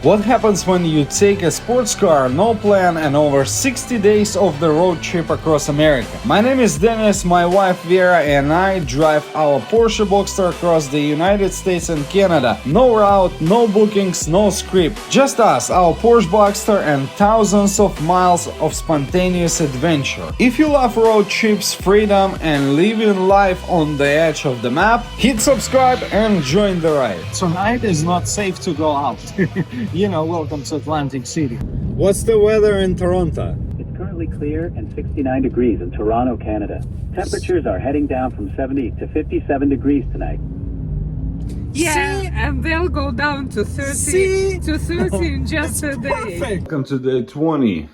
What happens when you take a sports car, no plan, and over 60 days of the road trip across America? My name is Dennis, my wife Vera, and I drive our Porsche Boxster across the United States and Canada. No route, no bookings, no script. Just us, our Porsche Boxster, and thousands of miles of spontaneous adventure. If you love road trips, freedom, and living life on the edge of the map, hit subscribe and join the ride. Tonight is not safe to go out. Welcome to Atlantic City. What's the weather in Toronto? It's currently clear and 69 degrees in Toronto, Canada. Temperatures are heading down from 70 to 57 degrees tonight. Yeah, and they'll go down to 30 in just a day. Perfect. Welcome to day 20.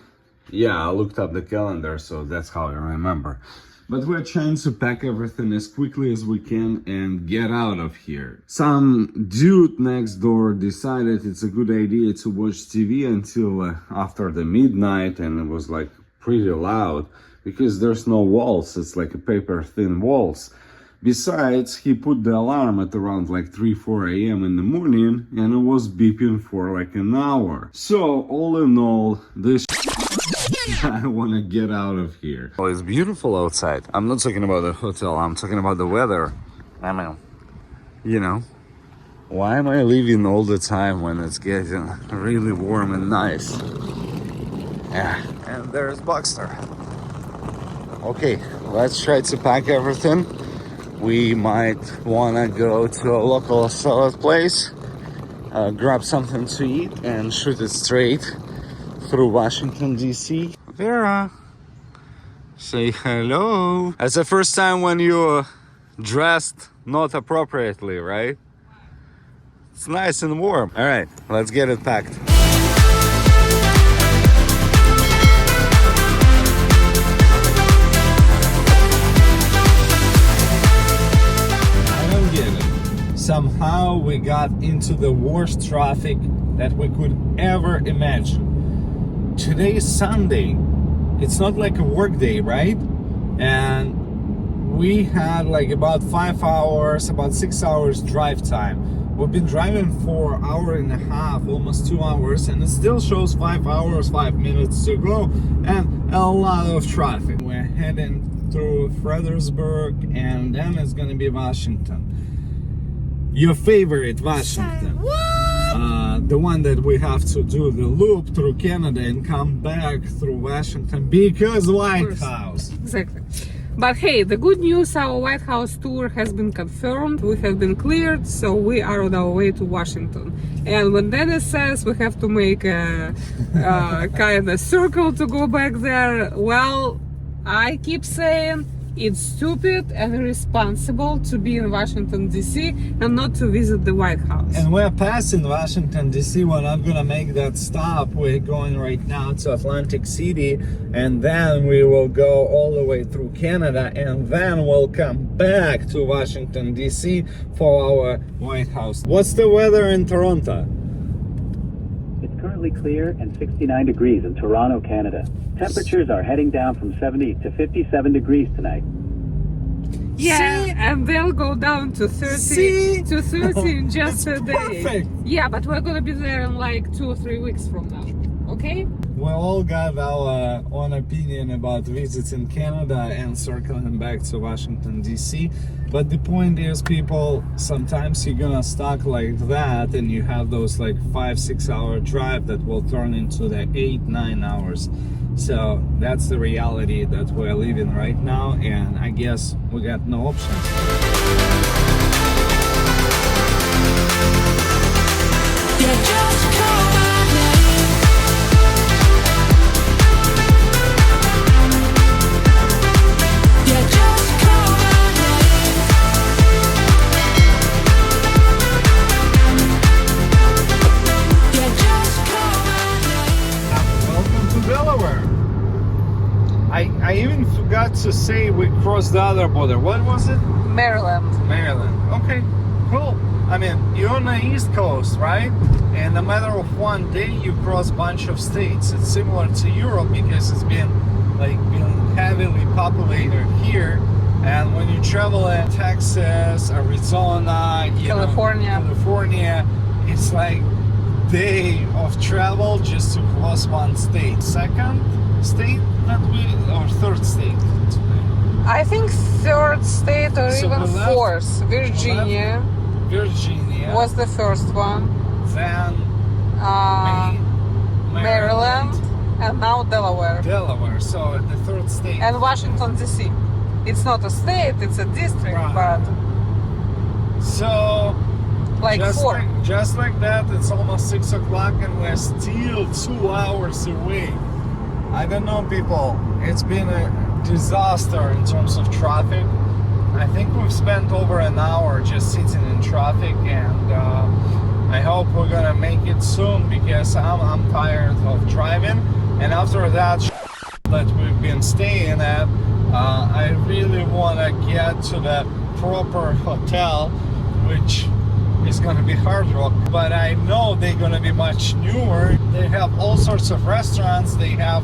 Yeah, I looked up the calendar, so that's how I remember. But we're trying to pack everything as quickly as we can and get out of here. Some dude next door decided it's a good idea to watch TV until after the midnight, and it was like pretty loud because there's no walls. It's like a paper thin walls. Besides, he put the alarm at around like 3-4 a.m. in the morning, and it was beeping for like an hour. So all in all, this I want to get out of here. Oh, it's beautiful outside. I'm not talking about the hotel, I'm talking about the weather. I mean, why am I leaving all the time when it's getting really warm and nice? Yeah, and there's Boxster. Okay, let's try to pack everything. We might want to go to a local salad place, grab something to eat, and shoot it straight through Washington, D.C. Vera, say hello. That's the first time when you dressed not appropriately, right? It's nice and warm. All right, let's get it packed. I don't get it. Somehow we got into the worst traffic that we could ever imagine. Today is Sunday. It's not like a work day, right? And we had like about 5 hours, about 6 hours drive time. We've been driving for an hour and a half, almost 2 hours, and it still shows 5 hours, 5 minutes to go, and a lot of traffic. We're heading through Fredericksburg, and then it's gonna be Washington. Your favorite Washington. The one that we have to do the loop through Canada and come back through Washington because White House. Exactly. But hey, the good news, our White House tour has been confirmed. We have been cleared, so we are on our way to Washington. And when Dennis says we have to make a kind of circle to go back there, well, I keep saying it's stupid and irresponsible to be in Washington, D.C. and not to visit the White House. And we're passing Washington, D.C. We're not gonna make that stop. We're going right now to Atlantic City, and then we will go all the way through Canada, and then we'll come back to Washington, D.C. for our White House. What's the weather in Toronto? It's currently clear and 69 degrees in Toronto, Canada. Temperatures are heading down from 70 to 57 degrees tonight. Yeah, and they'll go down to 30 in just a day. Perfect. Yeah, but we're gonna be there in like 2 or 3 weeks from now. Okay? We all got our own opinion about visiting Canada and circling back to Washington, D.C. But the point is, people, sometimes you're gonna stuck like that and you have those like 5-6 hour drive that will turn into the 8-9 hours. So that's the reality that we're living right now, and I guess we got no options. I even forgot to say we crossed the other border. What was it? Maryland. Maryland. Okay, cool. I mean, you're on the East Coast, right? In a matter of one day, you cross a bunch of states. It's similar to Europe because it's been heavily populated here. And when you travel in Texas, Arizona, California, it's like day of travel just to cross one state. Second state that or third state today. I think third state or So even we left- fourth. Virginia Virginia. was the first one. Then Maryland, and now Delaware. Delaware. So the third state. And Washington DC. It's not a state, it's a district, Right. but So like four. Just like that, it's almost 6 o'clock and we're still 2 hours away. I don't know, people. It's been a disaster in terms of traffic. I think we've spent over an hour just sitting in traffic, and I hope we're gonna make it soon because I'm tired of driving. And after that we've been staying at, I really want to get to the proper hotel, which is going to be Hard Rock, but I know they're going to be much newer. They have all sorts of restaurants, they have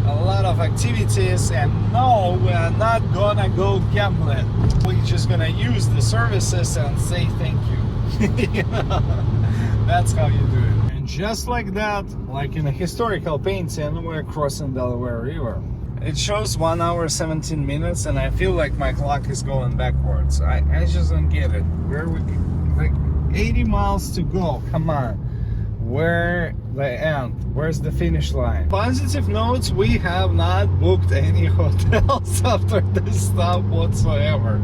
a lot of activities, and no, we're not gonna go gambling. We're just gonna use the services and say thank you. You know? That's how you do it. And just like that, like in a historical painting, we're crossing Delaware River. It shows 1 hour 17 minutes, and I feel like my clock is going backwards. I just don't get it. Where we like 80 miles to go? Come on. Where the end? Where's the finish line? Positive notes, we have not booked any hotels after this stop whatsoever.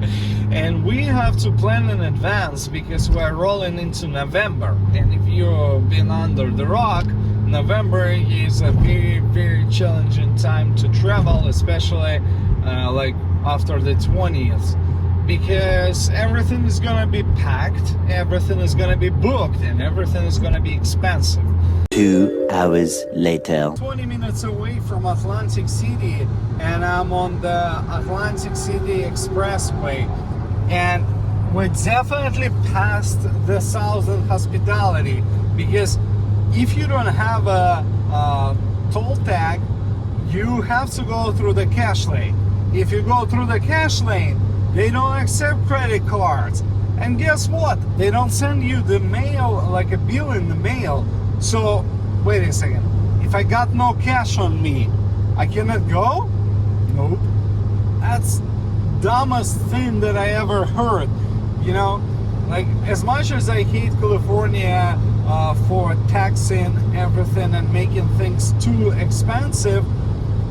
And we have to plan in advance because we're rolling into November. And if you've been under the rock, November is a very, very challenging time to travel, especially like after the 20th. Because everything is gonna be packed, everything is gonna be booked, and everything is gonna be expensive. 2 hours later. 20 minutes away from Atlantic City, and I'm on the Atlantic City Expressway, and we're definitely past the Southern Hospitality, because if you don't have a toll tag, you have to go through the cash lane. If you go through the cash lane, they don't accept credit cards. And guess what? They don't send you the mail, like a bill in the mail. So, wait a second. If I got no cash on me, I cannot go? Nope. That's dumbest thing that I ever heard. You know, like as much as I hate California for taxing everything and making things too expensive,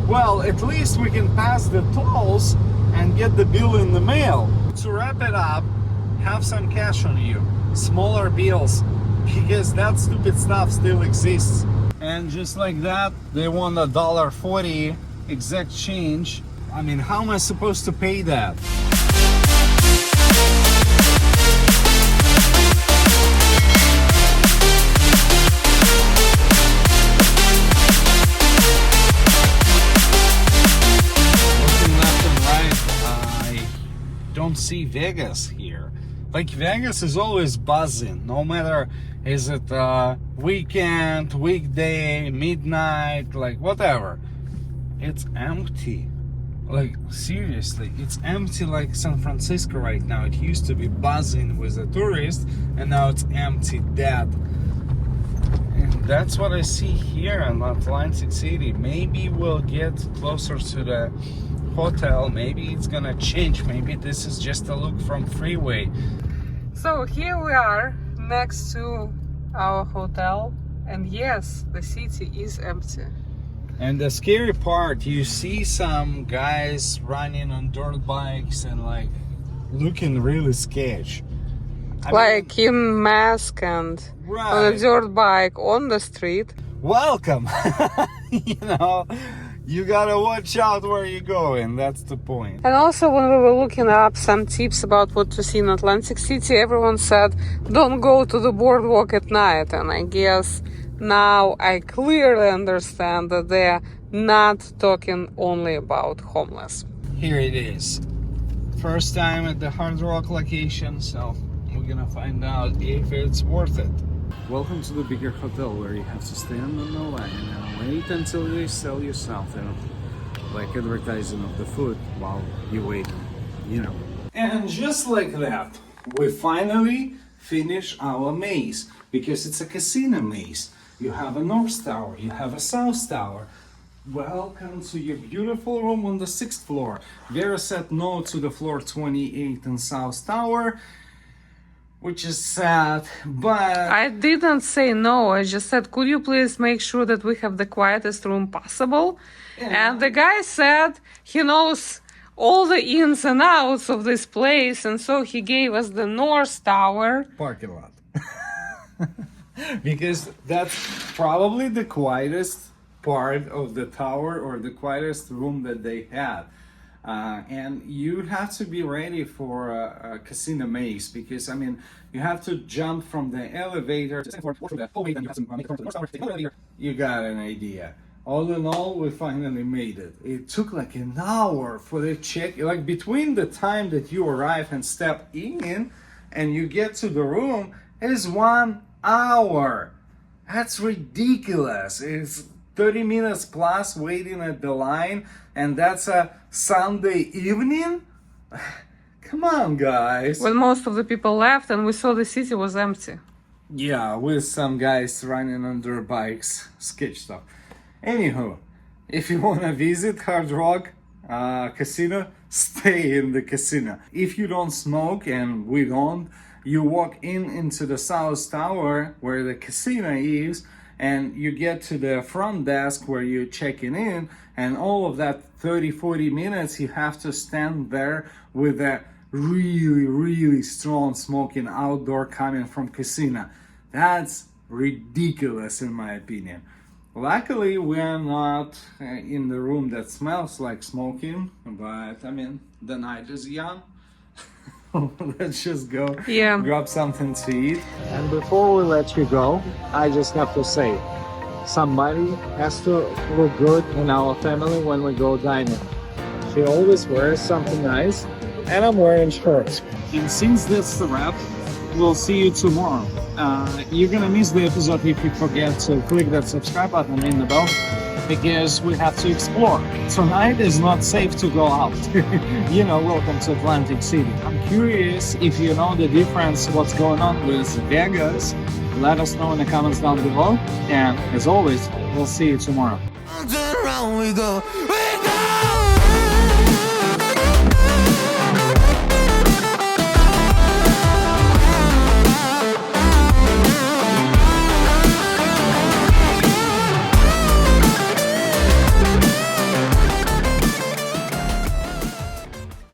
well, at least we can pass the tolls and get the bill in the mail. To wrap it up, have some cash on you, smaller bills, because that stupid stuff still exists. And just like that, they want $1.40 exact change. I mean, how am I supposed to pay that? Don't see Vegas here. Like Vegas is always buzzing, no matter is it weekend, weekday, midnight, like whatever. It's empty. Like seriously, it's empty like San Francisco right now. It used to be buzzing with the tourists, and now it's empty, dead. And that's what I see here in Atlantic City. Maybe we'll get closer to the hotel, maybe it's gonna change, maybe this is just a look from freeway. So here we are next to our hotel, and yes, the city is empty. And the scary part, you see some guys running on dirt bikes and like looking really sketch. Like in mask and on a dirt bike on the street. Welcome. You know, you gotta watch out where you're going, that's the point. And also when we were looking up some tips about what to see in Atlantic City, everyone said don't go to the boardwalk at night. And I guess now I clearly understand that they're not talking only about homeless. Here it is. First time at the Hard Rock location, so we're gonna find out if it's worth it. Welcome to the bigger hotel where you have to stand on the line and wait until they sell you something, like advertising of the food while you wait, you know. And just like that, we finally finish our maze, because it's a casino maze. You have a North Tower, you have a South Tower. Welcome to your beautiful room on the 6th floor. Vera said no to the floor 28 and South Tower, which is sad, but... I didn't say no, I just said, could you please make sure that we have the quietest room possible? Yeah. And the guy said he knows all the ins and outs of this place, and so he gave us the North Tower. Parking lot. Because that's probably the quietest part of the tower, or the quietest room that they had. And you have to be ready for a casino maze, because I mean, you have to jump from the elevator, you got an idea. All in all, we finally made it. It took like an hour for the check, like between the time that you arrive and step in and you get to the room is 1 hour. That's ridiculous. It's 30 minutes plus waiting at the line, and that's a Sunday evening? Come on, guys. When most of the people left and we saw the city was empty. Yeah, with some guys running on their bikes. Sketch stuff. Anywho, if you want to visit Hard Rock Casino, stay in the casino. If you don't smoke, and we don't, you walk into the South Tower where the casino is, and you get to the front desk where you're checking in, and all of that 30-40 minutes you have to stand there with a really strong smoking outdoor coming from casino. That's ridiculous in my opinion. Luckily we are not in the room that smells like smoking, but I mean, the night is young. Let's just go grab something to eat. And before we let you go, I just have to say, somebody has to look good in our family when we go dining. She always wears something nice, and I'm wearing shorts. And since that's the wrap, we'll see you tomorrow. You're gonna miss the episode if you forget to click that subscribe button and the bell, because we have to explore. Tonight is not safe to go out. You know, welcome to Atlantic City. I'm curious if you know the difference, what's going on with Vegas. Let us know in the comments down below. And as always, we'll see you tomorrow. Turn around, we go.